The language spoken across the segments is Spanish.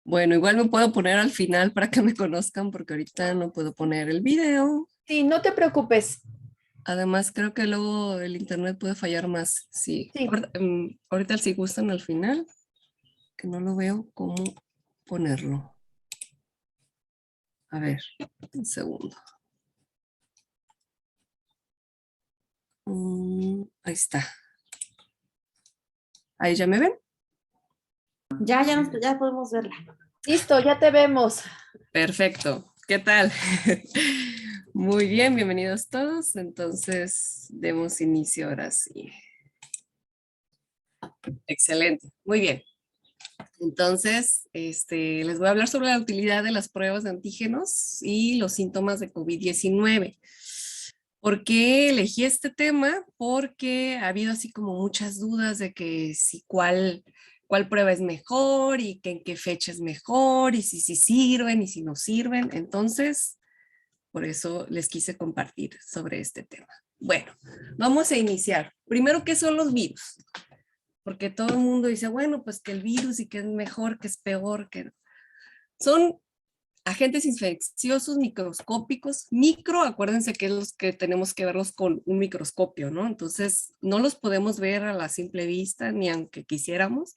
Bueno, igual me puedo poner al final para que me conozcan porque ahorita no puedo poner el video. Sí, no te preocupes. Además, creo que luego el internet puede fallar más. Sí, Sí, ahorita si gustan al final, que no lo veo cómo ponerlo. A ver, un segundo. Ahí está. Ahí ya me ven. Ya podemos verla. listo, ya te vemos. Perfecto. ¿Qué tal? Muy bien, bienvenidos todos. Entonces, demos inicio ahora sí. Excelente. Muy bien. Entonces, les voy a hablar sobre la utilidad de las pruebas de antígenos y los síntomas de COVID-19. ¿Por qué elegí este tema? Porque ha habido así como muchas dudas de que si cuál prueba es mejor y que en qué fecha es mejor y si sirven y si no sirven. Entonces, por eso les quise compartir sobre este tema. Bueno, vamos a iniciar. Primero, ¿qué son los virus? Porque todo el mundo dice, bueno, pues que el virus y que es mejor, que es peor, que no. Son agentes infecciosos microscópicos, acuérdense que es los que tenemos que verlos con un microscopio, ¿no? Entonces, no los podemos ver a la simple vista, ni aunque quisiéramos,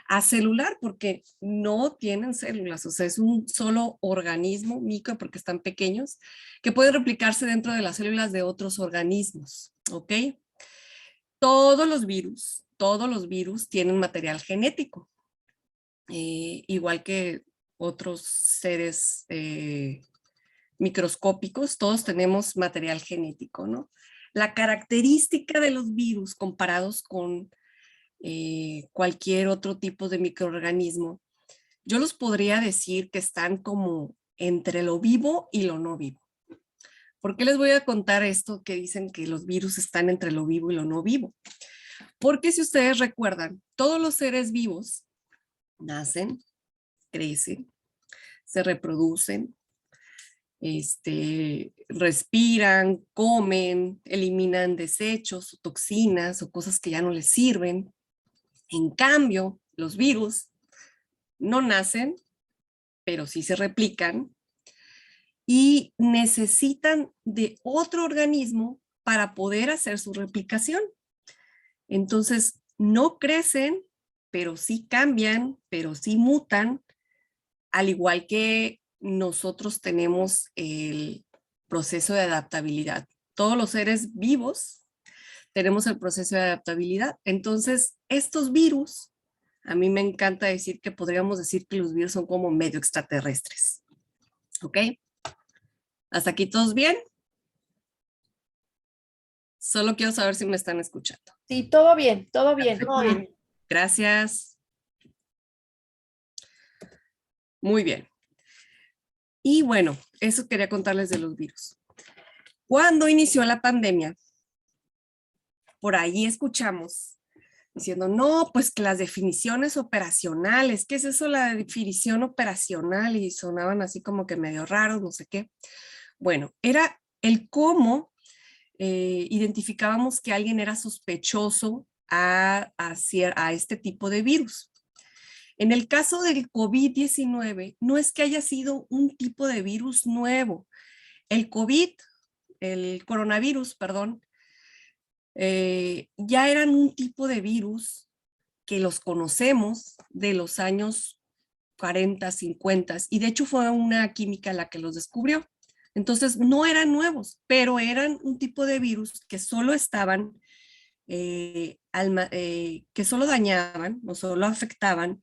a celular, porque no tienen células, o sea, es un solo organismo micro, porque están pequeños, que puede replicarse dentro de las células de otros organismos, ¿ok? Todos los virus tienen material genético, igual que otros seres microscópicos, todos tenemos material genético, ¿no? La característica de los virus comparados con cualquier otro tipo de microorganismo, yo los podría decir que están como entre lo vivo y lo no vivo. ¿Por qué les voy a contar esto que dicen que los virus están entre lo vivo y lo no vivo? Porque si ustedes recuerdan, todos los seres vivos nacen, crecen, se reproducen, respiran, comen, eliminan desechos, toxinas o cosas que ya no les sirven. En cambio, los virus no nacen, pero sí se replican y necesitan de otro organismo para poder hacer su replicación. Entonces, no crecen, pero sí cambian, pero sí mutan, al igual que nosotros tenemos el proceso de adaptabilidad. Todos los seres vivos tenemos el proceso de adaptabilidad. Entonces, estos virus, a mí me encanta decir que podríamos decir que los virus son como medio extraterrestres. ¿Ok? ¿Hasta aquí todos bien? Solo quiero saber si me están escuchando. Sí, todo bien, todo bien. Todo bien. Gracias. Muy bien. Y bueno, eso quería contarles de los virus. Cuando inició la pandemia, por ahí escuchamos diciendo, no, pues que las definiciones operacionales, ¿qué es eso la definición operacional? Y sonaban así como que medio raros, no sé qué. Bueno, era el cómo identificábamos que alguien era sospechoso a este tipo de virus. En el caso del COVID-19, no es que haya sido un tipo de virus nuevo. El coronavirus, perdón, ya eran un tipo de virus que los conocemos de los años 40, 50, y de hecho fue una química la que los descubrió. Entonces no eran nuevos, pero eran un tipo de virus que solo estaban, que solo dañaban o solo afectaban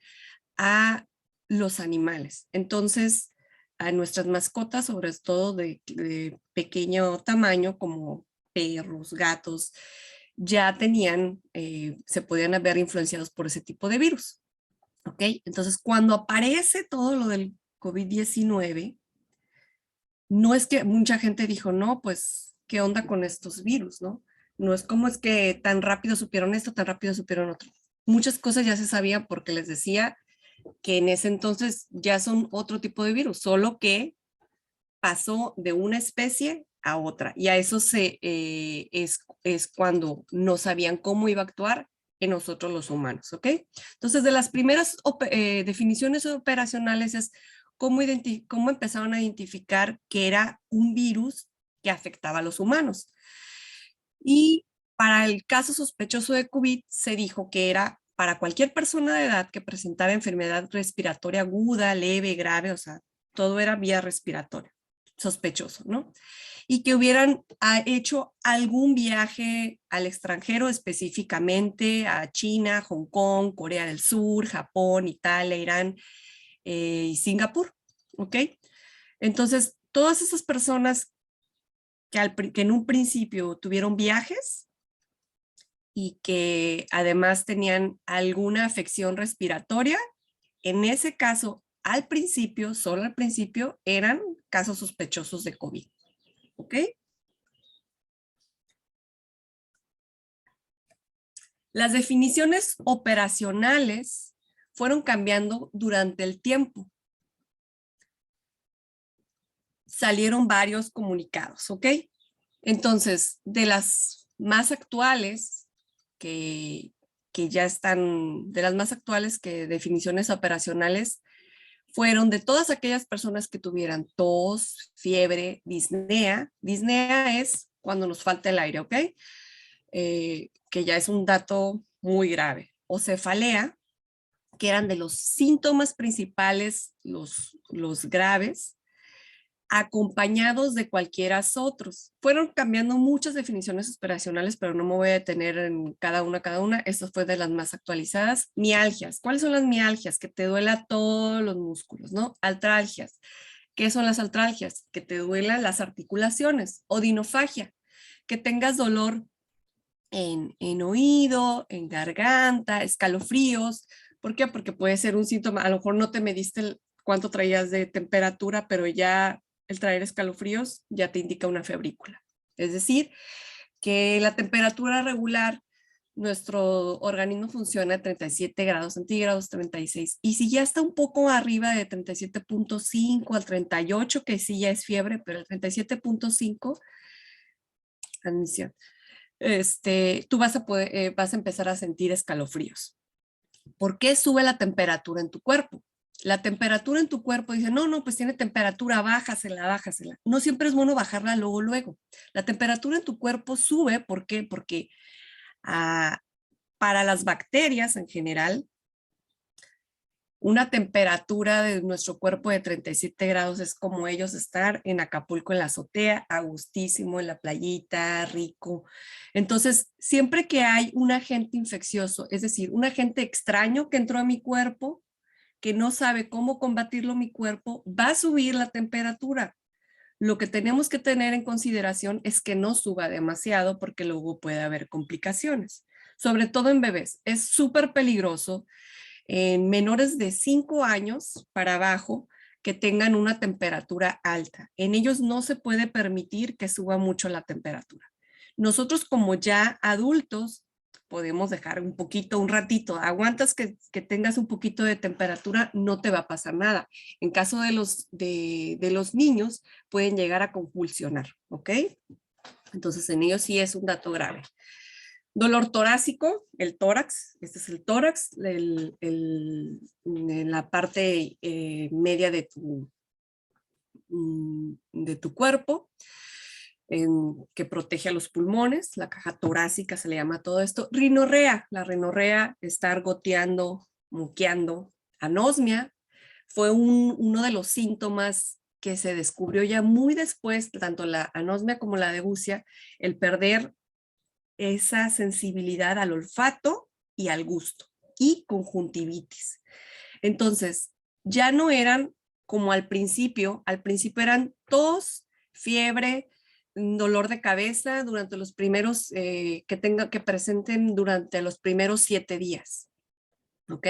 a los animales. Entonces, a nuestras mascotas, sobre todo de pequeño tamaño, como perros, gatos, ya tenían, se podían ver influenciados por ese tipo de virus. ¿Ok? Entonces, cuando aparece todo lo del COVID-19, no es que mucha gente dijo, no, pues, ¿qué onda con estos virus, no? No es como es que tan rápido supieron esto, tan rápido supieron otro. Muchas cosas ya se sabían porque les decía que en ese entonces ya son otro tipo de virus, solo que pasó de una especie a otra. Y a eso es cuando no sabían cómo iba a actuar en nosotros los humanos, ¿ok? Entonces, de las primeras definiciones operacionales es cómo empezaron a identificar que era un virus que afectaba a los humanos. Y para el caso sospechoso de COVID se dijo que era para cualquier persona de edad que presentara enfermedad respiratoria aguda, leve, grave, o sea, todo era vía respiratoria, sospechoso, ¿no? Y que hubieran hecho algún viaje al extranjero, específicamente a China, Hong Kong, Corea del Sur, Japón, Italia, Irán y Singapur, ¿ok? Entonces, todas esas personas que en un principio tuvieron viajes y que además tenían alguna afección respiratoria, en ese caso, al principio, solo al principio, eran casos sospechosos de COVID. ¿Ok? Las definiciones operacionales fueron cambiando durante el tiempo. Salieron varios comunicados, ¿ok? Entonces, de las más actuales, que ya están, de las más actuales que definiciones operacionales, fueron de todas aquellas personas que tuvieran tos, fiebre, disnea. Disnea es cuando nos falta el aire, ¿ok? Que ya es un dato muy grave. O cefalea, que eran de los síntomas principales, los graves, acompañados de cualquiera otros. Fueron cambiando muchas definiciones operacionales, pero no me voy a detener en cada una. Esto fue de las más actualizadas. Mialgias. ¿Cuáles son las mialgias? Que te duela todos los músculos, ¿no? Artralgias. ¿Qué son las artralgias? Que te duelan las articulaciones. Odinofagia. Que tengas dolor en oído, en garganta, escalofríos. ¿Por qué? Porque puede ser un síntoma. A lo mejor no te mediste cuánto traías de temperatura, pero ya el traer escalofríos ya te indica una febrícula. Es decir, que la temperatura regular, nuestro organismo funciona a 37 grados centígrados, 36. Y si ya está un poco arriba de 37.5 al 38, que sí ya es fiebre, pero el 37.5, admisión, tú vas a empezar a sentir escalofríos. ¿Por qué sube la temperatura en tu cuerpo? La temperatura en tu cuerpo dice, no, pues tiene temperatura, bájasela. No siempre es bueno bajarla luego. La temperatura en tu cuerpo sube, ¿por qué? Porque para las bacterias en general, una temperatura de nuestro cuerpo de 37 grados es como ellos estar en Acapulco en la azotea, a gustísimo, en la playita, rico. Entonces, siempre que hay un agente infeccioso, es decir, un agente extraño que entró a mi cuerpo, que no sabe cómo combatirlo mi cuerpo, va a subir la temperatura. Lo que tenemos que tener en consideración es que no suba demasiado porque luego puede haber complicaciones, sobre todo en bebés. Es súper peligroso en menores de 5 años para abajo que tengan una temperatura alta. En ellos no se puede permitir que suba mucho la temperatura. Nosotros como ya adultos podemos dejar un poquito, un ratito, aguantas que tengas un poquito de temperatura, no te va a pasar nada. En caso de los niños, pueden llegar a convulsionar, ¿ok? Entonces en ellos sí es un dato grave. Dolor torácico, el tórax, este es el tórax, en la parte media de tu cuerpo, que protege a los pulmones, la caja torácica se le llama todo esto. Rinorrea, la rinorrea, estar goteando, moqueando. Anosmia fue uno de los síntomas que se descubrió ya muy después, tanto la anosmia como la degucia, el perder esa sensibilidad al olfato y al gusto, y conjuntivitis. Entonces, ya no eran como al principio eran tos, fiebre, dolor de cabeza durante los primeros, que presenten durante los primeros 7 días, ¿ok?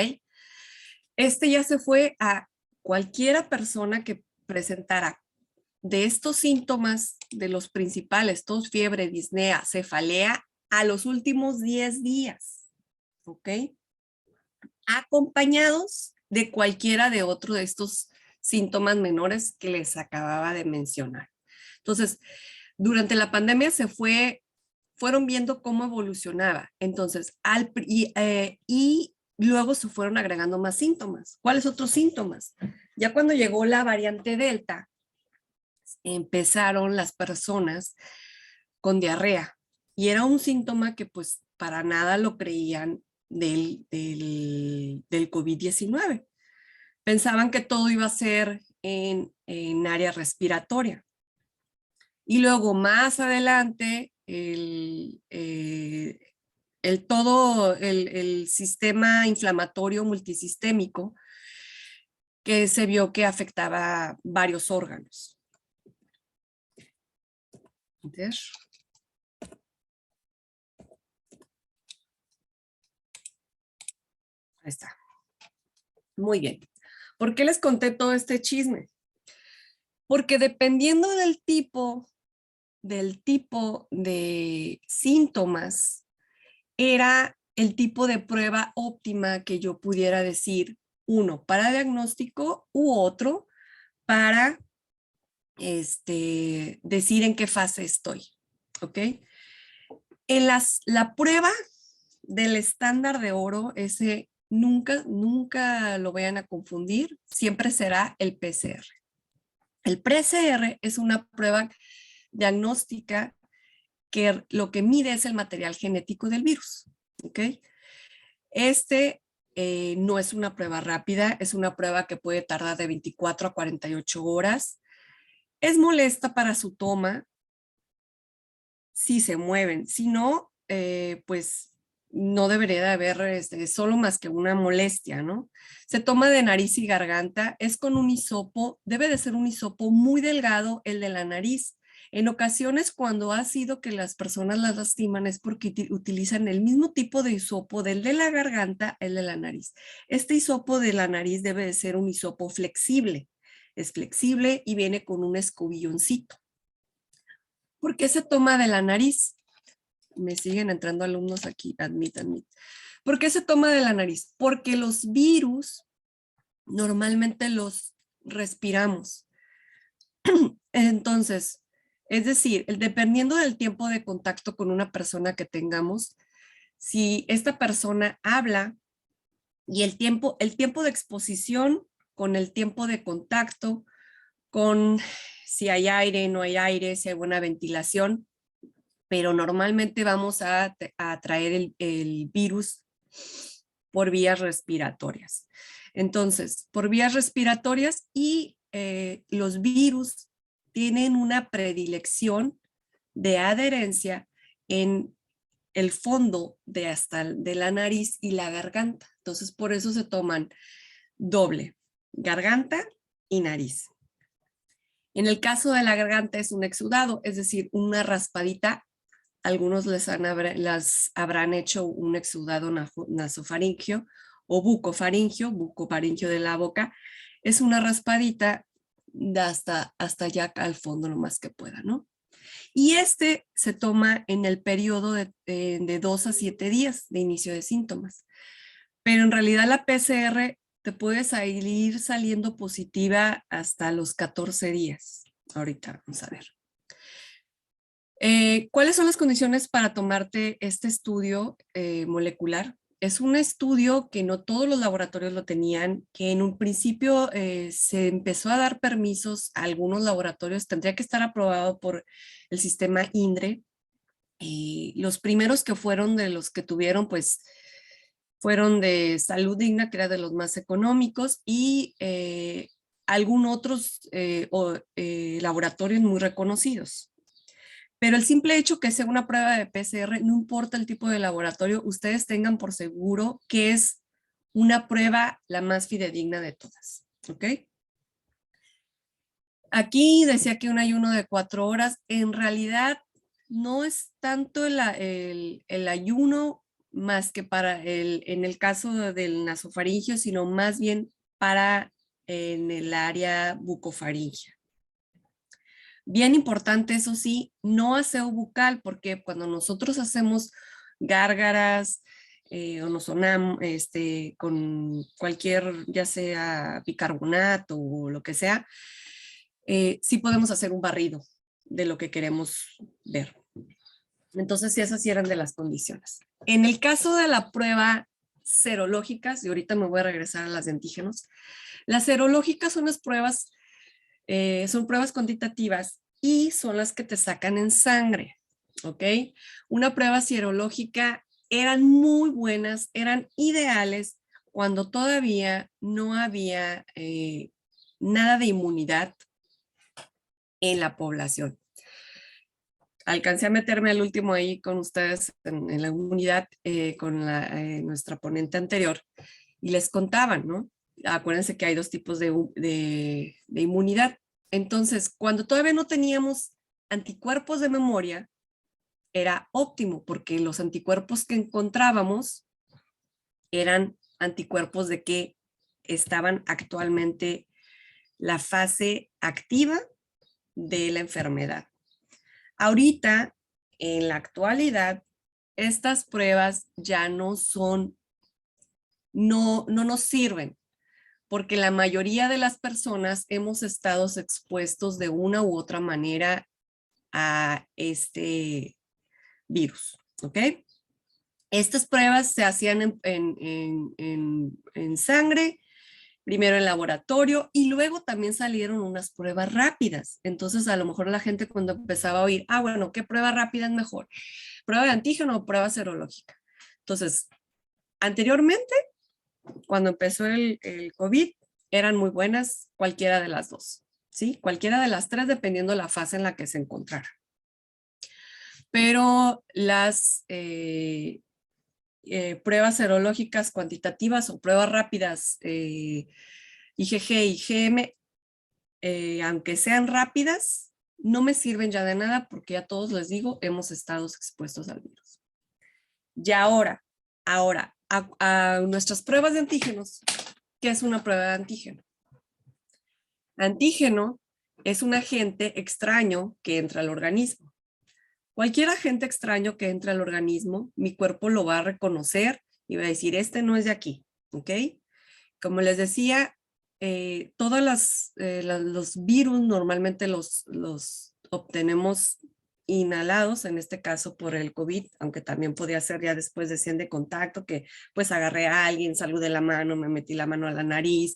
Ya se fue a cualquiera persona que presentara de estos síntomas, de los principales, tos, fiebre, disnea, cefalea, a los últimos 10 días, ¿ok? Acompañados de cualquiera de otro de estos síntomas menores que les acababa de mencionar. Entonces, durante la pandemia se fue fueron viendo cómo evolucionaba. Entonces, y luego se fueron agregando más síntomas. ¿Cuáles otros síntomas? Ya cuando llegó la variante Delta, empezaron las personas con diarrea. Y era un síntoma que pues para nada lo creían del COVID-19. Pensaban que todo iba a ser en área respiratoria. Y luego más adelante, todo el sistema inflamatorio multisistémico que se vio que afectaba varios órganos. ¿Entendés? Ahí está. Muy bien. ¿Por qué les conté todo este chisme? Porque dependiendo del tipo de síntomas, era el tipo de prueba óptima que yo pudiera decir, uno para diagnóstico u otro para decir en qué fase estoy. ¿Ok? La prueba del estándar de oro, ese nunca lo vayan a confundir, siempre será el PCR. El PCR es una prueba diagnóstica que lo que mide es el material genético del virus. ¿Ok? No es una prueba rápida, es una prueba que puede tardar de 24 a 48 horas. Es molesta para su toma si se mueven, si no, pues no debería de haber solo más que una molestia, ¿no? Se toma de nariz y garganta, es con un hisopo, debe de ser un hisopo muy delgado, el de la nariz. En ocasiones cuando ha sido que las personas las lastiman es porque utilizan el mismo tipo de hisopo del de la garganta, el de la nariz. Este hisopo de la nariz debe de ser un hisopo flexible. Es flexible y viene con un escobilloncito. ¿Por qué se toma de la nariz? Me siguen entrando alumnos aquí, admit. ¿Por qué se toma de la nariz? Porque los virus normalmente los respiramos. Entonces, es decir, dependiendo del tiempo de contacto con una persona que tengamos, si esta persona habla y el tiempo de exposición con el tiempo de contacto, con si hay aire, no hay aire, si hay buena ventilación, pero normalmente vamos a traer el virus por vías respiratorias. Entonces, por vías respiratorias y los virus tienen una predilección de adherencia en el fondo de la nariz y la garganta. Entonces, por eso se toman doble, garganta y nariz. En el caso de la garganta es un exudado, es decir, una raspadita. Algunos las habrán hecho un exudado nasofaringio o bucofaringio de la boca. Es una raspadita hasta allá al fondo lo más que pueda, ¿no? Y se toma en el periodo de 2 a 7 días de inicio de síntomas. Pero en realidad la PCR te puede ir saliendo positiva hasta los 14 días. Ahorita vamos a ver. ¿Cuáles son las condiciones para tomarte este estudio molecular? Es un estudio que no todos los laboratorios lo tenían, que en un principio se empezó a dar permisos a algunos laboratorios, tendría que estar aprobado por el sistema INDRE. Los primeros que fueron de los que tuvieron, pues, fueron de Salud Digna, que era de los más económicos, y algunos otros laboratorios muy reconocidos. Pero el simple hecho que sea una prueba de PCR, no importa el tipo de laboratorio, ustedes tengan por seguro que es una prueba la más fidedigna de todas. ¿Ok? Aquí decía que un ayuno de 4 horas. En realidad no es tanto el ayuno más que en el caso del nasofaringio, sino más bien para en el área bucofaringea. Bien importante, eso sí, no aseo bucal, porque cuando nosotros hacemos gárgaras o nos sonamos con cualquier, ya sea bicarbonato o lo que sea, sí podemos hacer un barrido de lo que queremos ver. Entonces, sí, esas sí eran de las condiciones. En el caso de la prueba serológicas, y ahorita me voy a regresar a las de antígenos, las serológicas son pruebas cuantitativas y son las que te sacan en sangre, ¿ok? Una prueba serológica eran muy buenas, eran ideales cuando todavía no había nada de inmunidad en la población. Alcancé a meterme al último ahí con ustedes en la inmunidad con nuestra ponente anterior y les contaban, ¿no? Acuérdense que hay dos tipos de inmunidad. Entonces, cuando todavía no teníamos anticuerpos de memoria, era óptimo porque los anticuerpos que encontrábamos eran anticuerpos de que estaban actualmente la fase activa de la enfermedad. Ahorita, en la actualidad, estas pruebas ya no nos sirven, porque la mayoría de las personas hemos estado expuestos de una u otra manera a este virus, ¿ok? Estas pruebas se hacían en sangre, primero en laboratorio y luego también salieron unas pruebas rápidas. Entonces, a lo mejor la gente cuando empezaba a oír, bueno, ¿qué prueba rápida es mejor? ¿Prueba de antígeno o prueba serológica? Entonces, anteriormente, cuando empezó el COVID, eran muy buenas cualquiera de las dos, ¿sí? Cualquiera de las tres, dependiendo la fase en la que se encontrara. Pero las pruebas serológicas cuantitativas o pruebas rápidas IgG y IgM, aunque sean rápidas, no me sirven ya de nada porque ya todos les digo, hemos estado expuestos al virus. Y ahora, a nuestras pruebas de antígenos, ¿qué es una prueba de antígeno? Antígeno es un agente extraño que entra al organismo. Cualquier agente extraño que entre al organismo, mi cuerpo lo va a reconocer y va a decir, este no es de aquí, ¿ok? Como les decía, todos los virus normalmente los obtenemos inhalados, en este caso por el COVID, aunque también podía ser ya después de 100 de contacto, que pues agarré a alguien, saludé la mano, me metí la mano a la nariz,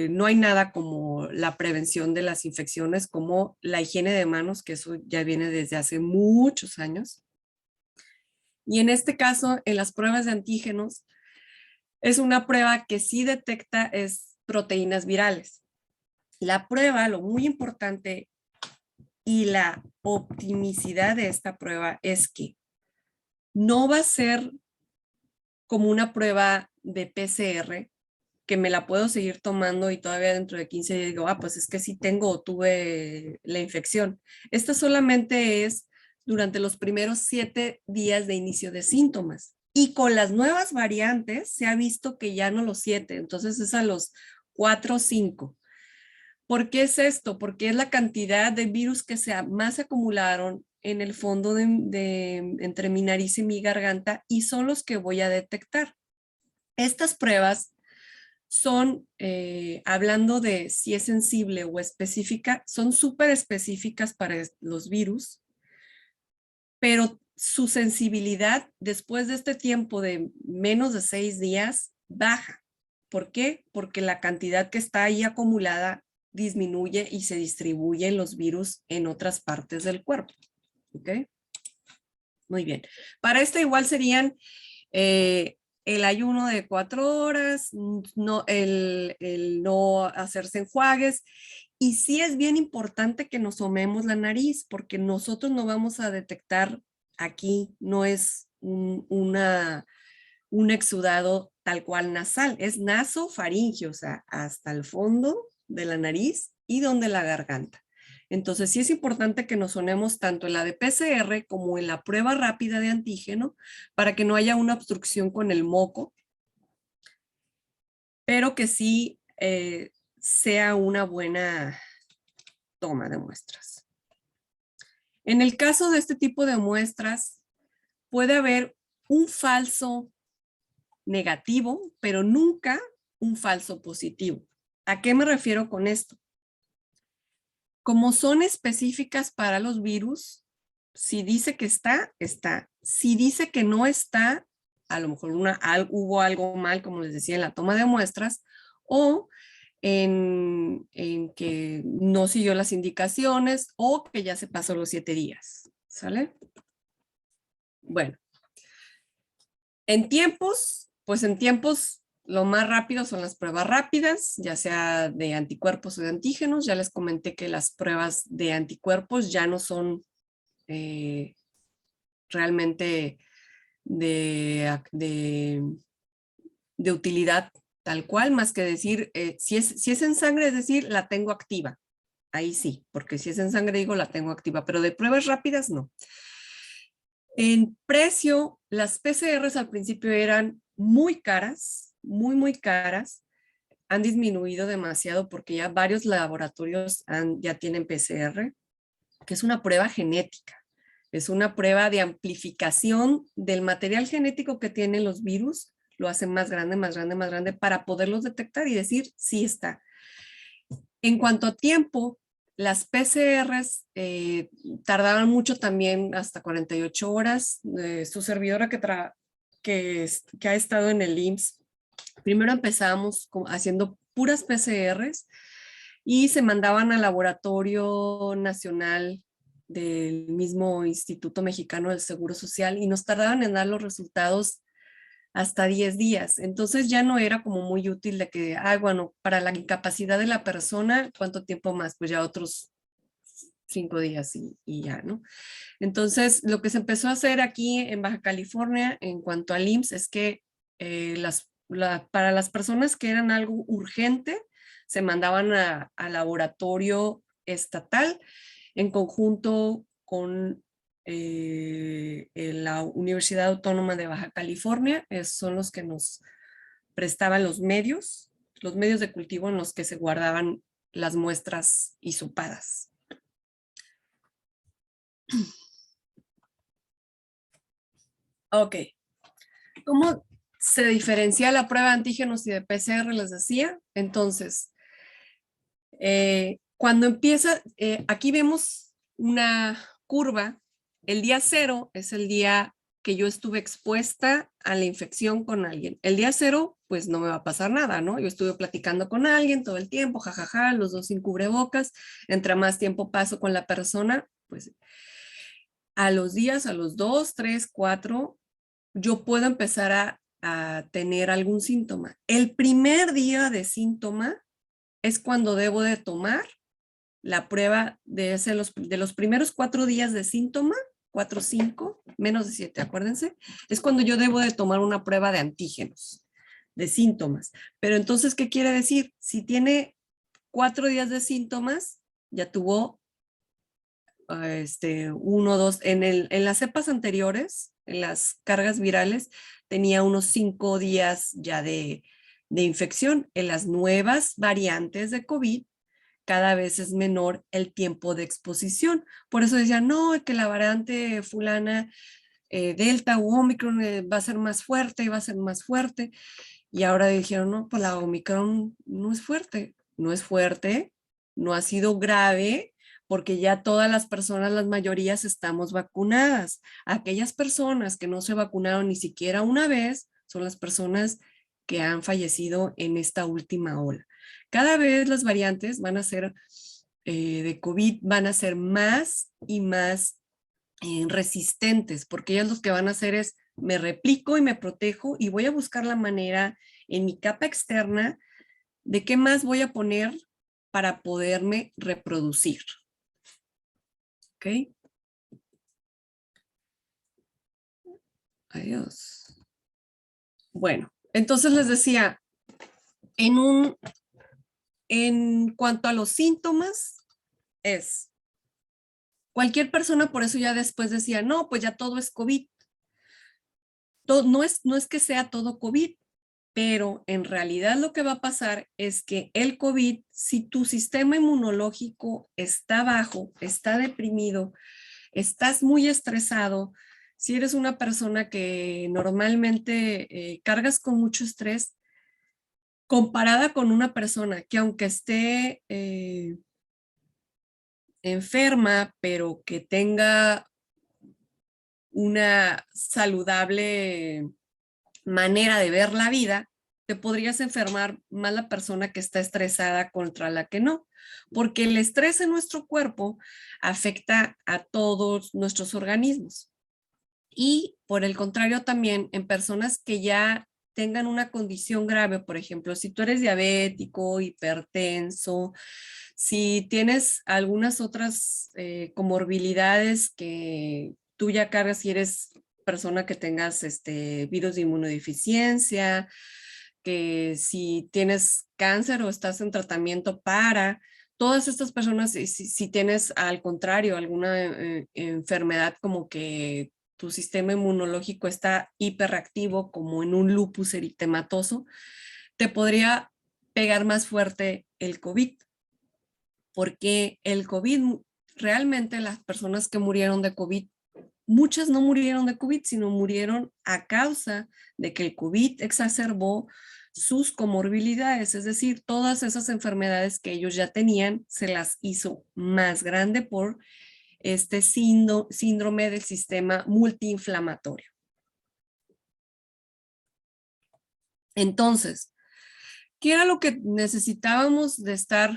no hay nada como la prevención de las infecciones, como la higiene de manos, que eso ya viene desde hace muchos años. Y en este caso, en las pruebas de antígenos, es una prueba que sí detecta proteínas virales. La prueba, lo muy importante y la optimicidad de esta prueba es que no va a ser como una prueba de PCR, que me la puedo seguir tomando y todavía dentro de 15 días digo, pues es que sí tengo o tuve la infección. Esta solamente es durante los primeros 7 días de inicio de síntomas. Y con las nuevas variantes se ha visto que ya no los 7, entonces es a los 4 o 5. ¿Por qué es esto? Porque es la cantidad de virus que más se acumularon en el fondo entre mi nariz y mi garganta y son los que voy a detectar. Estas pruebas son, hablando de si es sensible o específica, son súper específicas para los virus, pero su sensibilidad después de este tiempo de menos de 6 días baja. ¿Por qué? Porque la cantidad que está ahí acumulada disminuye y se distribuyen los virus en otras partes del cuerpo. ¿Ok? Muy bien. Para esto igual serían el ayuno de 4 horas, no, el no hacerse enjuagues. Y sí es bien importante que nos tomemos la nariz, porque nosotros no vamos a detectar aquí, no es un exudado tal cual nasal, es nasofaringio, o sea, hasta el fondo de la nariz y donde la garganta. Entonces sí es importante que nos sonemos tanto en la de PCR como en la prueba rápida de antígeno para que no haya una obstrucción con el moco, pero que sí sea una buena toma de muestras. En el caso de este tipo de muestras, puede haber un falso negativo, pero nunca un falso positivo. ¿A qué me refiero con esto? Como son específicas para los virus, Si dice que está, está. Si dice que no está, a lo mejor hubo algo mal, como les decía, en la toma de muestras, o en que no siguió las indicaciones, o que ya se pasó los 7 días. ¿Sale? Bueno, en tiempos, pues en tiempos lo más rápido son las pruebas rápidas, ya sea de anticuerpos o de antígenos. Ya les comenté que las pruebas de anticuerpos ya no son realmente de utilidad tal cual, más que decir, si es en sangre, es decir, la tengo activa. Ahí sí, porque si es en sangre, digo, la tengo activa, pero de pruebas rápidas, no. En precio, las PCRs al principio eran muy caras, muy caras. Han disminuido demasiado porque ya varios laboratorios ya tienen PCR, que es una prueba genética. Es una prueba de amplificación del material genético que tienen los virus, lo hacen más grande, más grande, más grande para poderlos detectar y decir sí está. En cuanto a tiempo, las PCRs tardaban mucho también, hasta 48 horas. Su servidora que ha estado en el IMSS, primero empezamos haciendo puras PCRs y se mandaban al laboratorio nacional del mismo Instituto Mexicano del Seguro Social y nos tardaban en dar los resultados hasta 10 días. Entonces ya no era como muy útil de que, bueno, para la incapacidad de la persona, ¿cuánto tiempo más? Pues ya otros 5 días y ya, ¿no? Entonces, lo que se empezó a hacer aquí en Baja California en cuanto al IMSS es que para las personas que eran algo urgente, se mandaban al laboratorio estatal en conjunto con la Universidad Autónoma de Baja California. Son los que nos prestaban los medios de cultivo en los que se guardaban las muestras hisopadas. Ok. ¿Cómo se diferencia la prueba de antígenos y de PCR? Les decía. Entonces, cuando empieza, aquí vemos una curva. El día 0 es el día que yo estuve expuesta a la infección con alguien. El día 0, pues no me va a pasar nada, ¿no? Yo estuve platicando con alguien todo el tiempo, jajaja, los dos sin cubrebocas. Entre más tiempo paso con la persona, pues a los días, a los 2, 3, 4, yo puedo empezar a tener algún síntoma. El primer día de síntoma es cuando debo de tomar la prueba de los primeros 4 días de síntoma, 4, 5, menos de 7, acuérdense, es cuando yo debo de tomar una prueba de antígenos, de síntomas. Pero entonces, ¿qué quiere decir? Si tiene 4 días de síntomas, ya tuvo 1, 2, en las cepas anteriores, en las cargas virales, tenía unos 5 días ya de infección. En las nuevas variantes de COVID, cada vez es menor el tiempo de exposición. Por eso decían, no, que la variante fulana, Delta u Omicron va a ser más fuerte y va a ser más fuerte. Y ahora dijeron, no, pues la Omicron no es fuerte. No es fuerte, no ha sido grave, porque ya todas las personas, las mayorías, estamos vacunadas. Aquellas personas que no se vacunaron ni siquiera una vez son las personas que han fallecido en esta última ola. Cada vez las variantes van a ser de COVID, van a ser más y más resistentes, porque ellas lo que van a hacer es, me replico y me protejo y voy a buscar la manera en mi capa externa de qué más voy a poner para poderme reproducir. ¿Ok? Adiós. Bueno, entonces les decía, en cuanto a los síntomas, es cualquier persona, por eso ya después decía, no, pues ya todo es COVID. No es que sea todo COVID, pero en realidad lo que va a pasar es que el COVID, si tu sistema inmunológico está bajo, está deprimido, estás muy estresado, si eres una persona que normalmente cargas con mucho estrés, comparada con una persona que aunque esté enferma, pero que tenga una saludable manera de ver la vida, te podrías enfermar más la persona que está estresada contra la que no, porque el estrés en nuestro cuerpo afecta a todos nuestros organismos. Y por el contrario también en personas que ya tengan una condición grave, por ejemplo, si tú eres diabético, hipertenso, si tienes algunas otras comorbilidades que tú ya cargas y eres persona que tengas virus de inmunodeficiencia, que si tienes cáncer o estás en tratamiento para, todas estas personas, si tienes al contrario alguna enfermedad como que tu sistema inmunológico está hiperactivo, como en un lupus eritematoso, te podría pegar más fuerte el COVID, porque el COVID, realmente las personas que murieron de COVID, muchas no murieron de COVID, sino murieron a causa de que el COVID exacerbó sus comorbilidades, es decir, todas esas enfermedades que ellos ya tenían se las hizo más grande por este síndrome del sistema multiinflamatorio. Entonces, ¿qué era lo que necesitábamos de estar?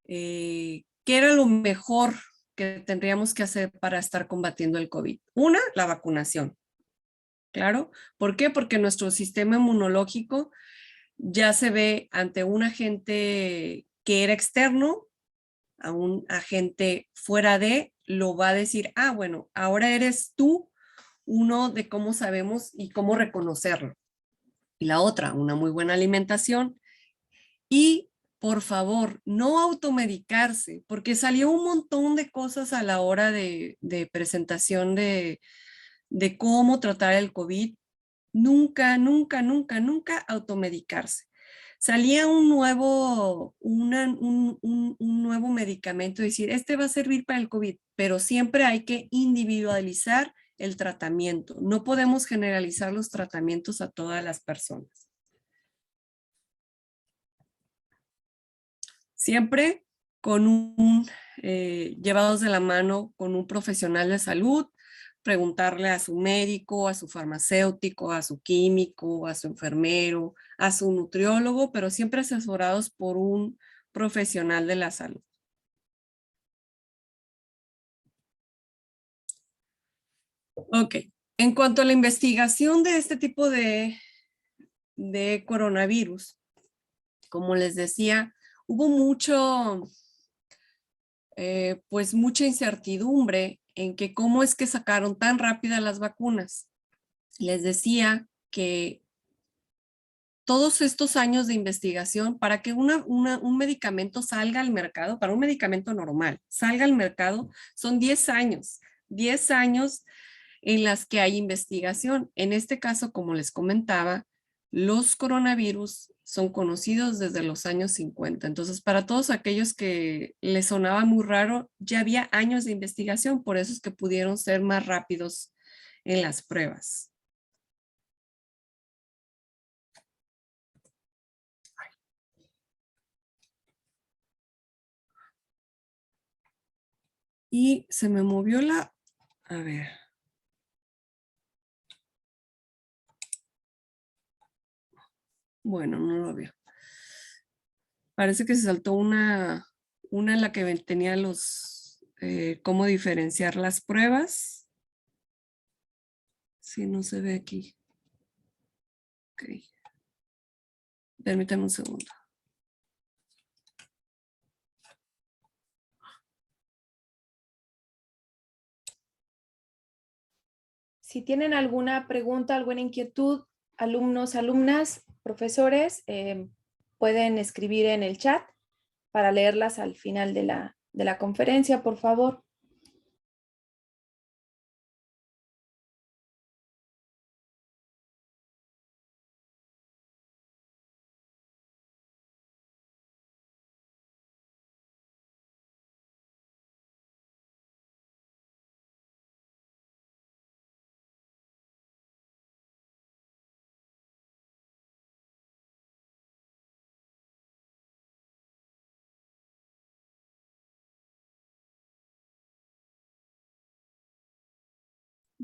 ¿Qué era lo mejor que tendríamos que hacer para estar combatiendo el COVID? Una, la vacunación. Claro. ¿Por qué? Porque nuestro sistema inmunológico ya se ve ante un agente que era externo, a un agente fuera de, lo va a decir, ah, bueno, ahora eres tú uno de cómo sabemos y cómo reconocerlo. Y la otra, una muy buena alimentación. Y por favor, no automedicarse, porque salió un montón de cosas a la hora de presentación de cómo tratar el COVID. Nunca, nunca, nunca, nunca automedicarse. Salía un nuevo, un nuevo medicamento, decir, este va a servir para el COVID, pero siempre hay que individualizar el tratamiento. No podemos generalizar los tratamientos a todas las personas. Siempre llevados de la mano con un profesional de salud, preguntarle a su médico, a su farmacéutico, a su químico, a su enfermero, a su nutriólogo, pero siempre asesorados por un profesional de la salud. Ok, en cuanto a la investigación de este tipo de coronavirus, como les decía, hubo pues mucha incertidumbre en que cómo es que sacaron tan rápidas las vacunas. Les decía que todos estos años de investigación para que un medicamento salga al mercado, para un medicamento normal, salga al mercado, son 10 años en las que hay investigación. En este caso, como les comentaba, los coronavirus son conocidos desde los años 50. Entonces, para todos aquellos que les sonaba muy raro, ya había años de investigación, por eso es que pudieron ser más rápidos en las pruebas. Y se me movió a ver. Bueno, no lo veo. Parece que se saltó una en la que tenía cómo diferenciar las pruebas. Sí, no se ve aquí. Ok. Permítame un segundo. Si tienen alguna pregunta, alguna inquietud, alumnos, alumnas, profesores, pueden escribir en el chat para leerlas al final de la conferencia, por favor.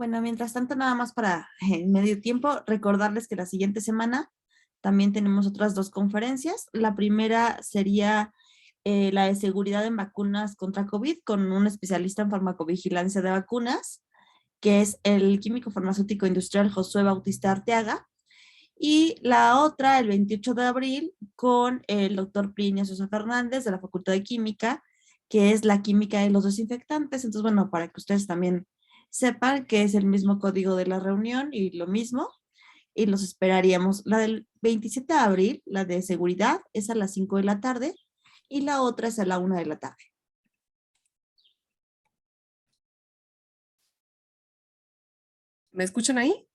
Bueno, mientras tanto, nada más para medio tiempo, recordarles que la siguiente semana también tenemos otras 2 conferencias. La primera sería la de seguridad en vacunas contra COVID con un especialista en farmacovigilancia de vacunas, que es el químico farmacéutico industrial Josué Bautista Arteaga. Y la otra, el 28 de abril, con el doctor Plinio Sosa Fernández de la Facultad de Química, que es la química de los desinfectantes. Entonces, bueno, para que ustedes también sepan que es el mismo código de la reunión y lo mismo, y los esperaríamos. La del 27 de abril, la de seguridad, es a las 5 de la tarde y la otra es a la 1 de la tarde. ¿Me escuchan ahí?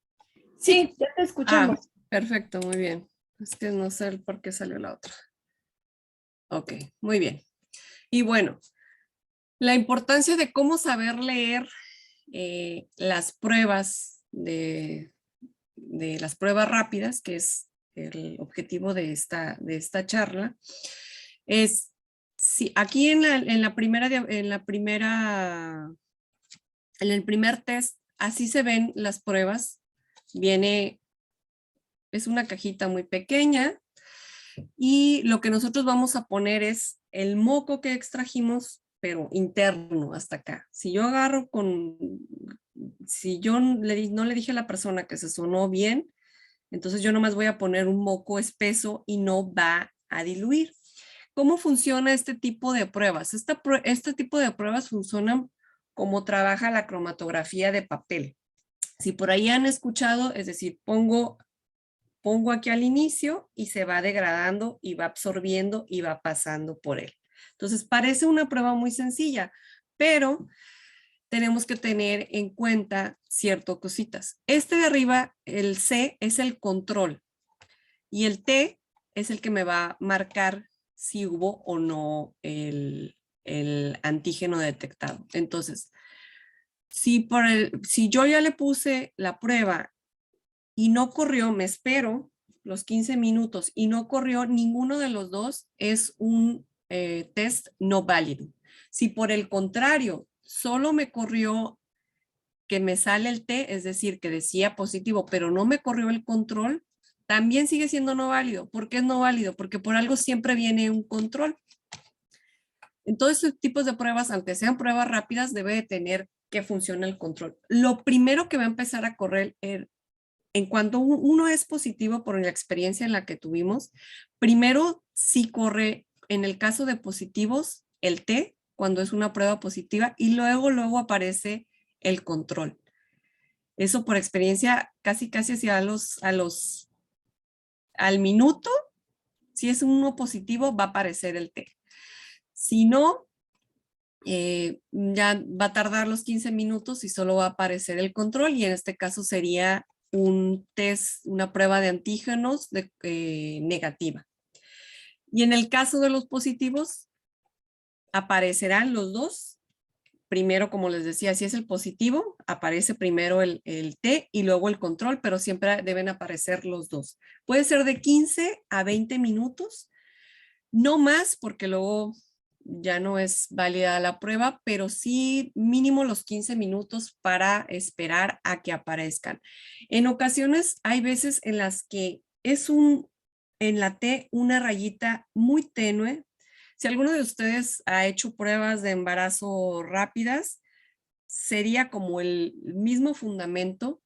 Sí, ya te escuchamos. Perfecto, muy bien. Es que no sé por qué salió la otra. Ok, muy bien. Y bueno, la importancia de cómo saber leer las pruebas de las pruebas rápidas, que es el objetivo de esta charla, es si aquí en el primer test, así se ven las pruebas. Es una cajita muy pequeña y lo que nosotros vamos a poner es el moco que extrajimos, pero interno hasta acá. Si yo no le dije a la persona que se sonó bien, entonces yo nomás voy a poner un moco espeso y no va a diluir. ¿Cómo funciona este tipo de pruebas? Este tipo de pruebas funcionan como trabaja la cromatografía de papel. Si por ahí han escuchado, es decir, pongo aquí al inicio y se va degradando y va absorbiendo y va pasando por él. Entonces parece una prueba muy sencilla, pero tenemos que tener en cuenta ciertas cositas. Este de arriba, el C, es el control y el T es el que me va a marcar si hubo o no el antígeno detectado. Entonces, si yo ya le puse la prueba y no corrió, me espero los 15 minutos y no corrió, ninguno de los dos es un test no válido. Si por el contrario, solo me corrió que me sale el T, es decir, que decía positivo, pero no me corrió el control, también sigue siendo no válido. ¿Por qué es no válido? Porque por algo siempre viene un control. En todos estos tipos de pruebas, aunque sean pruebas rápidas, debe de tener que funcione el control. Lo primero que va a empezar a correr en cuanto uno es positivo por la experiencia en la que tuvimos, primero sí corre, en el caso de positivos, el T, cuando es una prueba positiva, y luego aparece el control. Eso por experiencia, casi hacia al minuto, si es uno positivo, va a aparecer el T. Si no, ya va a tardar los 15 minutos y solo va a aparecer el control, y en este caso sería un test, una prueba de antígenos negativa. Y en el caso de los positivos, aparecerán los dos. Primero, como les decía, si es el positivo, aparece primero el T y luego el control, pero siempre deben aparecer los dos. Puede ser de 15 a 20 minutos, no más, porque luego ya no es válida la prueba, pero sí mínimo los 15 minutos para esperar a que aparezcan. En ocasiones hay veces en las que es en la T una rayita muy tenue. Si alguno de ustedes ha hecho pruebas de embarazo rápidas, sería como el mismo fundamento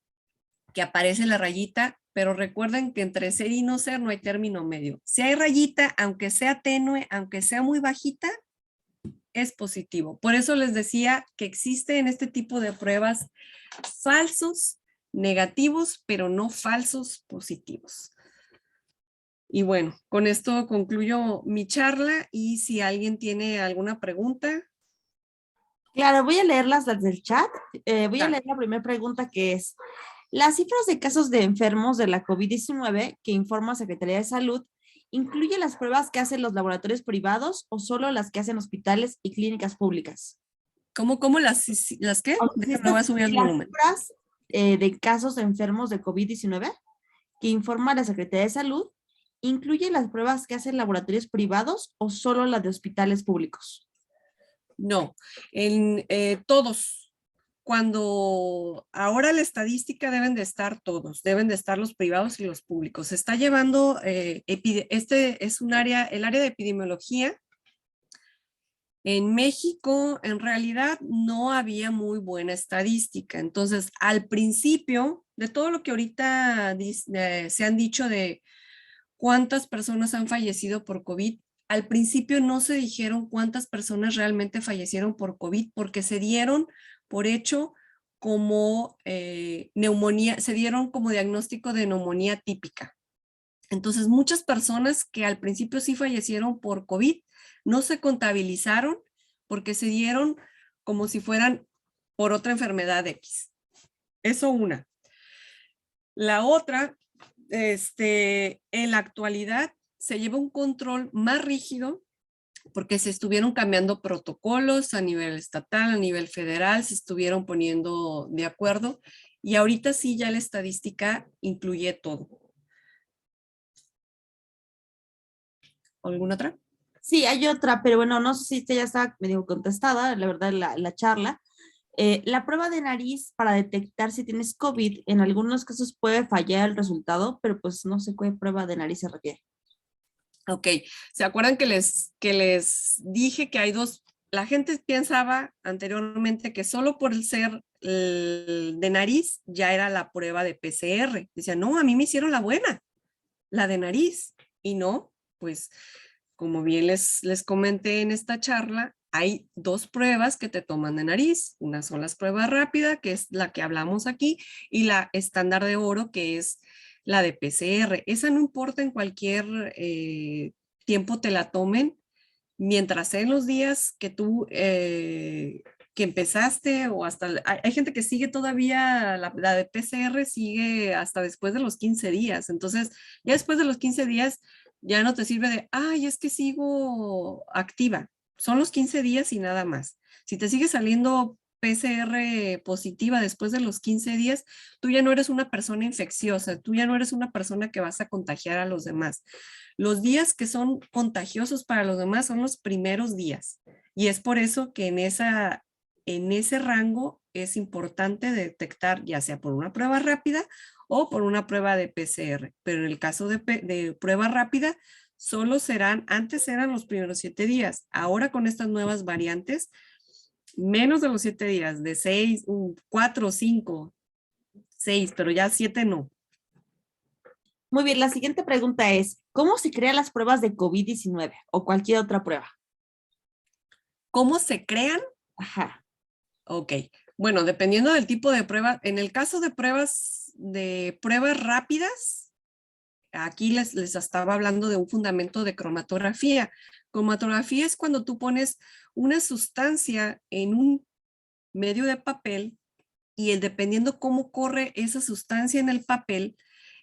que aparece la rayita, pero recuerden que entre ser y no ser no hay término medio. Si hay rayita, aunque sea tenue, aunque sea muy bajita, es positivo. Por eso les decía que existe en este tipo de pruebas falsos negativos, pero no falsos positivos. Y bueno, con esto concluyo mi charla y si alguien tiene alguna pregunta. Claro, voy a leer las del chat. Voy a leer la primera pregunta, que es: las cifras de casos de enfermos de la COVID-19 que informa Secretaría de Salud, ¿incluye las pruebas que hacen los laboratorios privados o solo las que hacen hospitales y clínicas públicas? ¿Cómo las qué? O sea, Déjame, voy a subir el las volumen. cifras de casos de enfermos de COVID-19 que informa la Secretaría de Salud, ¿incluye las pruebas que hacen laboratorios privados o solo las de hospitales públicos? No, en todos. cuando ahora la estadística deben de estar todos, deben de estar los privados y los públicos. Se está llevando, este es un área, el área de epidemiología. En México, en realidad, no había muy buena estadística. Entonces, al principio, de todo lo que ahorita se han dicho de cuántas personas han fallecido por COVID, al principio no se dijeron cuántas personas realmente fallecieron por COVID, porque se dieron por hecho como neumonía, se dieron como diagnóstico de neumonía típica. Entonces, muchas personas que al principio sí fallecieron por COVID no se contabilizaron porque se dieron como si fueran por otra enfermedad X. Eso una. La otra, en la actualidad se lleva un control más rígido porque se estuvieron cambiando protocolos a nivel estatal, a nivel federal, se estuvieron poniendo de acuerdo y ahorita sí ya la estadística incluye todo. ¿Alguna otra? Sí, hay otra, pero bueno, no sé si esta ya está medio contestada, la verdad, la charla. La prueba de nariz para detectar si tienes COVID, en algunos casos puede fallar el resultado, pero pues no sé qué prueba de nariz se requiere. Ok, ¿se acuerdan que les dije que hay dos? La gente pensaba anteriormente que solo por el ser de nariz ya era la prueba de PCR. Decían, no, a mí me hicieron la buena, la de nariz. Y no, pues como bien les comenté en esta charla, hay dos pruebas que te toman de nariz. Una son las pruebas rápidas, que es la que hablamos aquí, y la estándar de oro, que es la de PCR. Esa no importa en cualquier tiempo te la tomen, mientras en los días que tú que empezaste o hasta, hay gente que sigue todavía, la de PCR sigue hasta después de los 15 días. Entonces, ya después de los 15 días ya no te sirve de, ay, es que sigo activa. Son los 15 días y nada más. Si te sigue saliendo PCR positiva después de los 15 días, tú ya no eres una persona infecciosa, tú ya no eres una persona que vas a contagiar a los demás. Los días que son contagiosos para los demás son los primeros días. Y es por eso que en ese rango es importante detectar, ya sea por una prueba rápida o por una prueba de PCR. Pero en el caso de prueba rápida, solo serán, antes eran los primeros 7 días. Ahora con estas nuevas variantes, menos de los 7 días, de 6, 4, 5, 6, pero ya 7 no. Muy bien, la siguiente pregunta es, ¿cómo se crean las pruebas de COVID-19 o cualquier otra prueba? ¿Cómo se crean? Ajá. Ok, bueno, dependiendo del tipo de prueba, en el caso de pruebas rápidas, aquí les estaba hablando de un fundamento de cromatografía. Cromatografía es cuando tú pones una sustancia en un medio de papel y dependiendo cómo corre esa sustancia en el papel,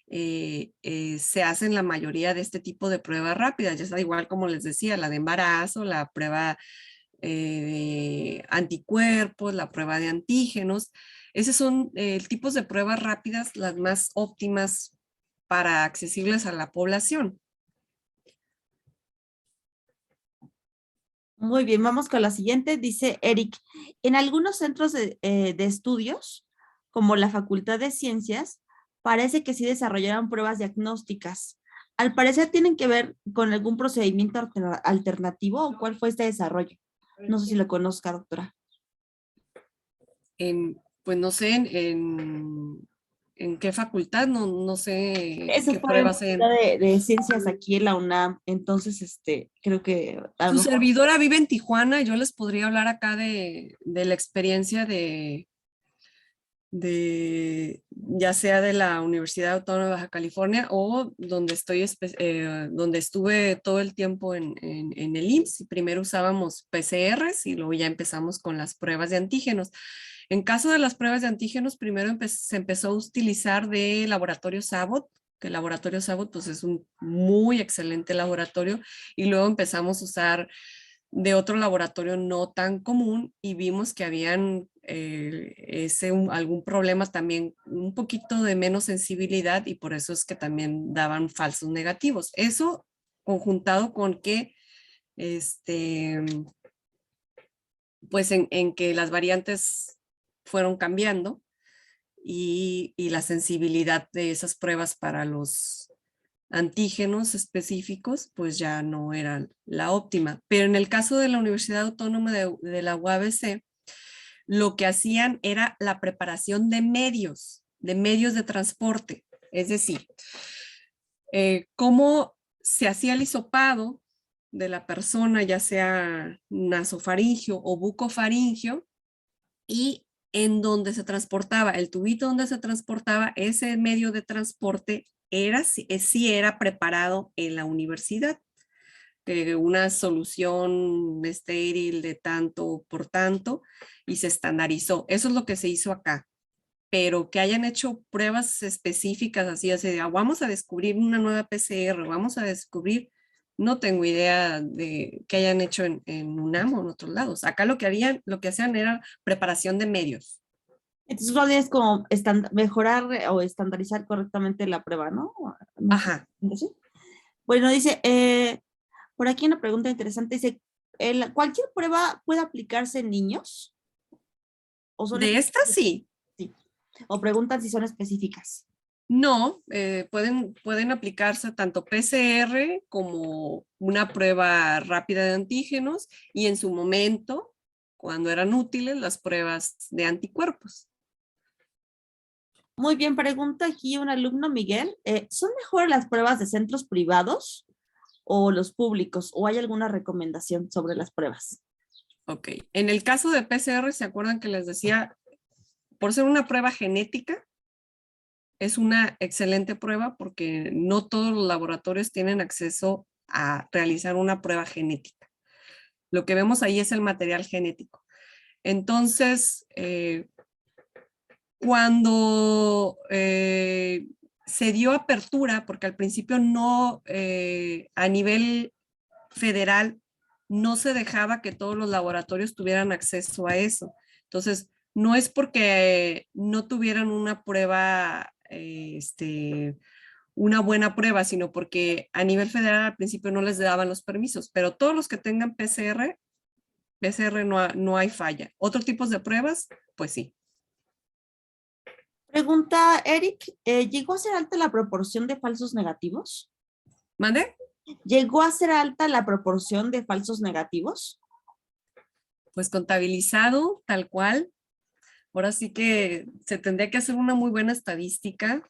se hacen la mayoría de este tipo de pruebas rápidas. Ya está igual como les decía, la de embarazo, la prueba de anticuerpos, la prueba de antígenos. Esos son tipos de pruebas rápidas las más óptimas para accesibles a la población. Muy bien, vamos con la siguiente. Dice Eric, en algunos centros de estudios, como la Facultad de Ciencias, parece que sí desarrollaron pruebas diagnósticas. Al parecer tienen que ver con algún procedimiento alternativo o cuál fue este desarrollo. No sé si lo conozca, doctora. Pues no sé en qué facultad, no sé Eso qué fue en la pruebas Facultad de Ciencias aquí en la UNAM. Entonces, creo que a lo Su mejor servidora vive en Tijuana, yo les podría hablar acá de la experiencia ya sea de la Universidad Autónoma de Baja California o donde donde estuve todo el tiempo en el IMSS. Primero usábamos PCRs y luego ya empezamos con las pruebas de antígenos. En caso de las pruebas de antígenos, primero se empezó a utilizar de laboratorio Sabot, que el laboratorio Sabot pues, es un muy excelente laboratorio, y luego empezamos a usar de otro laboratorio no tan común y vimos que habían algún problema también, un poquito de menos sensibilidad y por eso es que también daban falsos negativos. Eso conjuntado con que pues en que las variantes fueron cambiando y la sensibilidad de esas pruebas para los antígenos específicos, pues ya no era la óptima. Pero en el caso de la Universidad Autónoma de la UABC, lo que hacían era la preparación de medios de transporte. Es decir, cómo se hacía el hisopado de la persona, ya sea nasofaringio o bucofaringio, y en donde se transportaba, el tubito donde se transportaba, ese medio de transporte sí era preparado en la universidad, una solución estéril de tanto por tanto, y se estandarizó. Eso es lo que se hizo acá. Pero que hayan hecho pruebas específicas así de, vamos a descubrir una nueva PCR, vamos a descubrir, no tengo idea de que hayan hecho en UNAM o en otros lados. Acá lo que hacían era preparación de medios. Entonces, más bien es como mejorar o estandarizar correctamente la prueba, ¿no? No sé, Ajá. ¿sí? Bueno, dice, por aquí una pregunta interesante, dice, ¿cualquier prueba puede aplicarse en niños? ¿O son De esta sí. sí. O preguntan si son específicas. No, pueden aplicarse tanto PCR como una prueba rápida de antígenos y en su momento, cuando eran útiles, las pruebas de anticuerpos. Muy bien, pregunta aquí un alumno, Miguel. ¿Son mejores las pruebas de centros privados o los públicos? ¿O hay alguna recomendación sobre las pruebas? Ok, en el caso de PCR, ¿se acuerdan que les decía? Por ser una prueba genética, es una excelente prueba porque no todos los laboratorios tienen acceso a realizar una prueba genética. Lo que vemos ahí es el material genético. Entonces, cuando se dio apertura, porque al principio no, a nivel federal, no se dejaba que todos los laboratorios tuvieran acceso a eso. Entonces, no es porque no tuvieran una prueba, una buena prueba, sino porque a nivel federal al principio no les daban los permisos, pero todos los que tengan PCR no hay falla. ¿Otros tipos de pruebas? Pues sí. Pregunta Eric, ¿llegó a ser alta la proporción de falsos negativos? ¿Mande? ¿Llegó a ser alta la proporción de falsos negativos? Pues contabilizado tal cual. Ahora sí que se tendría que hacer una muy buena estadística,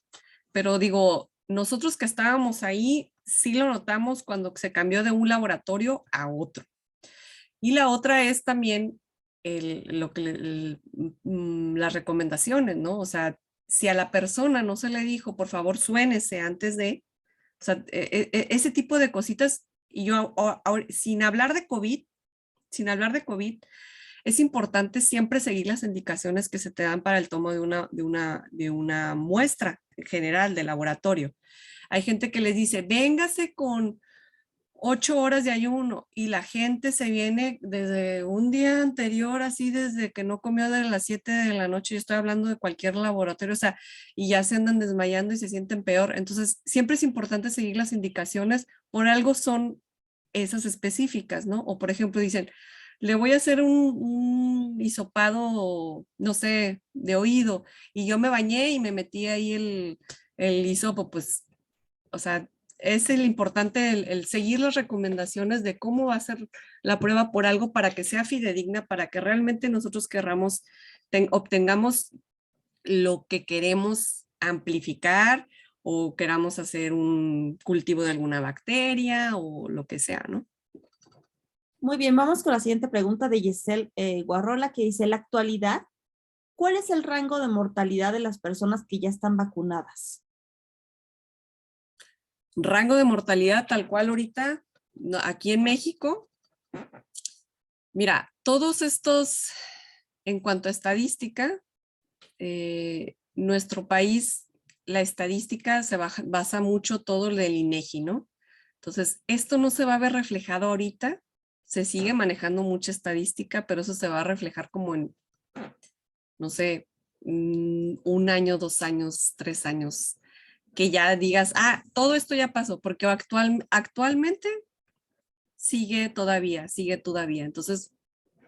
pero digo, nosotros que estábamos ahí, sí lo notamos cuando se cambió de un laboratorio a otro. Y la otra es también las recomendaciones, ¿no? O sea, si a la persona no se le dijo, por favor, suénese antes de, o sea, ese tipo de cositas, y yo, sin hablar de COVID, es importante siempre seguir las indicaciones que se te dan para el tomo de una muestra general de laboratorio. Hay gente que les dice, véngase con 8 horas de ayuno y la gente se viene desde un día anterior, así desde que no comió de las 7 de la noche, yo estoy hablando de cualquier laboratorio, o sea, y ya se andan desmayando y se sienten peor. Entonces, siempre es importante seguir las indicaciones, por algo son esas específicas, ¿no? O por ejemplo, dicen, le voy a hacer un hisopado, no sé, de oído, y yo me bañé y me metí ahí el hisopo, pues, o sea, es el importante el seguir las recomendaciones de cómo va a ser la prueba por algo para que sea fidedigna, para que realmente nosotros querramos, obtengamos lo que queremos amplificar o queramos hacer un cultivo de alguna bacteria o lo que sea, ¿no? Muy bien, vamos con la siguiente pregunta de Giselle Guarrola, que dice, en la actualidad, ¿cuál es el rango de mortalidad de las personas que ya están vacunadas? Rango de mortalidad tal cual ahorita, aquí en México, mira, todos estos, en cuanto a estadística, nuestro país, la estadística se basa mucho todo del INEGI, ¿no? Entonces, esto no se va a ver reflejado ahorita, se sigue manejando mucha estadística, pero eso se va a reflejar como en, no sé, 1 año, 2 años, 3 años, que ya digas, todo esto ya pasó, porque actualmente sigue todavía. Entonces,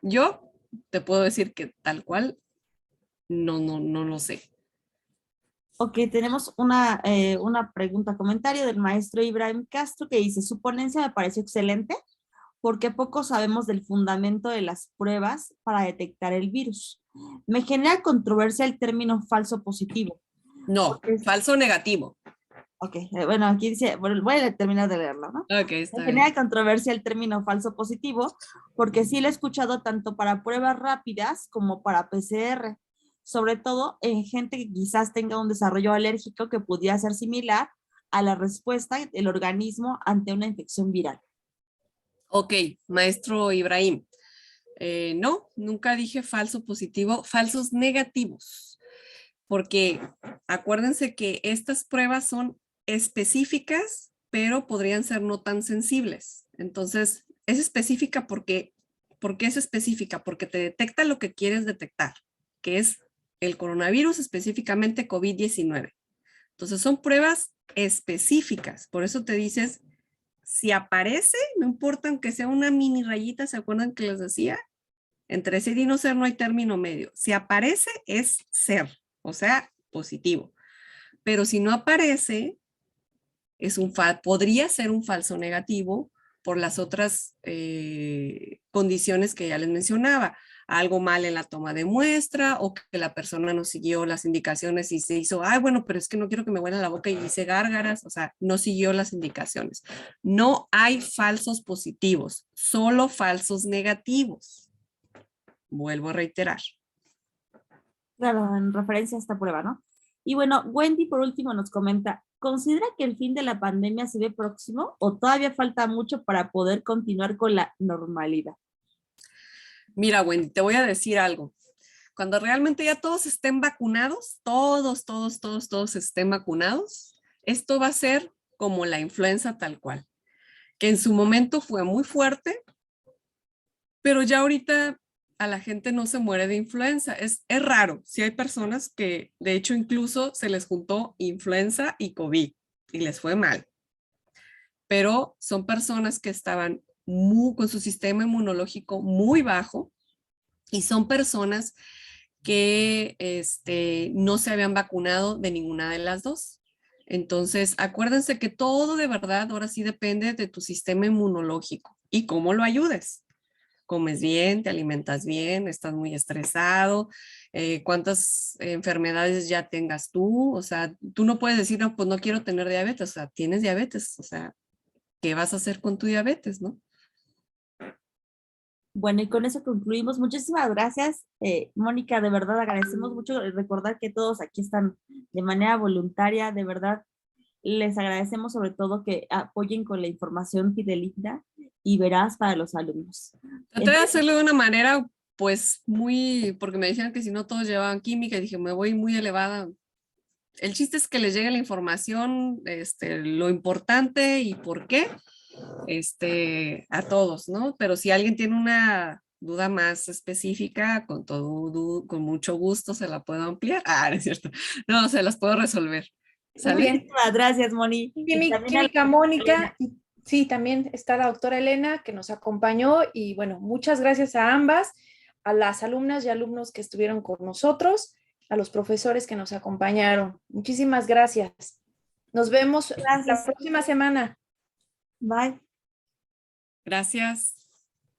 yo te puedo decir que tal cual no lo sé. Ok, tenemos una pregunta, comentario del maestro Ibrahim Castro que dice, su ponencia me pareció excelente porque poco sabemos del fundamento de las pruebas para detectar el virus. Me genera controversia el término falso positivo. No, falso negativo. Ok, bueno, aquí dice, bueno, voy a terminar de leerlo, ¿no? Ok, está Me bien. genera controversia el término falso positivo porque sí lo he escuchado tanto para pruebas rápidas como para PCR, sobre todo en gente que quizás tenga un desarrollo alérgico que pudiera ser similar a la respuesta del organismo ante una infección viral. Ok, maestro Ibrahim. No, nunca dije falso positivo, falsos negativos, porque acuérdense que estas pruebas son específicas, pero podrían ser no tan sensibles. Entonces, es específica ¿por qué es específica? Porque te detecta lo que quieres detectar, que es el coronavirus, específicamente COVID-19. Entonces, son pruebas específicas, por eso te dices, si aparece, no importa aunque sea una mini rayita, ¿se acuerdan que les decía? Entre ser y no ser no hay término medio. Si aparece es ser, o sea, positivo. Pero si no aparece, podría ser un falso negativo por las otras condiciones que ya les mencionaba. Algo mal en la toma de muestra o que la persona no siguió las indicaciones y se hizo, ay, bueno, pero es que no quiero que me huela la boca y hice gárgaras, o sea, no siguió las indicaciones. No hay falsos positivos, solo falsos negativos. Vuelvo a reiterar. Claro, en referencia a esta prueba, ¿no? Y bueno, Wendy por último nos comenta, ¿considera que el fin de la pandemia se ve próximo o todavía falta mucho para poder continuar con la normalidad? Mira, Wendy, te voy a decir algo. Cuando realmente ya todos estén vacunados, todos estén vacunados, esto va a ser como la influenza tal cual, que en su momento fue muy fuerte, pero ya ahorita a la gente no se muere de influenza. Es raro. Sí hay personas que, de hecho, incluso se les juntó influenza y COVID y les fue mal. Pero son personas que estaban con su sistema inmunológico muy bajo y son personas que no se habían vacunado de ninguna de las dos. Entonces, acuérdense que todo de verdad ahora sí depende de tu sistema inmunológico y cómo lo ayudes. Comes bien, te alimentas bien, estás muy estresado, cuántas enfermedades ya tengas tú, o sea, tú no puedes decir, no, pues no quiero tener diabetes, o sea, tienes diabetes, o sea, ¿qué vas a hacer con tu diabetes, no? Bueno, y con eso concluimos. Muchísimas gracias, Mónica, de verdad agradecemos mucho recordar que todos aquí están de manera voluntaria, de verdad les agradecemos sobre todo que apoyen con la información fidedigna y veraz para los alumnos. Traté de hacerlo de una manera, pues, porque me decían que si no todos llevaban química y dije, me voy muy elevada. El chiste es que les llegue la información, lo importante y por qué, a todos, ¿no? Pero si alguien tiene una duda más específica, con mucho gusto se la puedo ampliar. Ah, no es cierto. No, se las puedo resolver. Muy bien. Muchísimas gracias, Moni. Química Mónica, y sí, también está la doctora Elena que nos acompañó y bueno, muchas gracias a ambas, a las alumnas y alumnos que estuvieron con nosotros, a los profesores que nos acompañaron. Muchísimas gracias. Nos vemos la próxima semana. Bye. Gracias.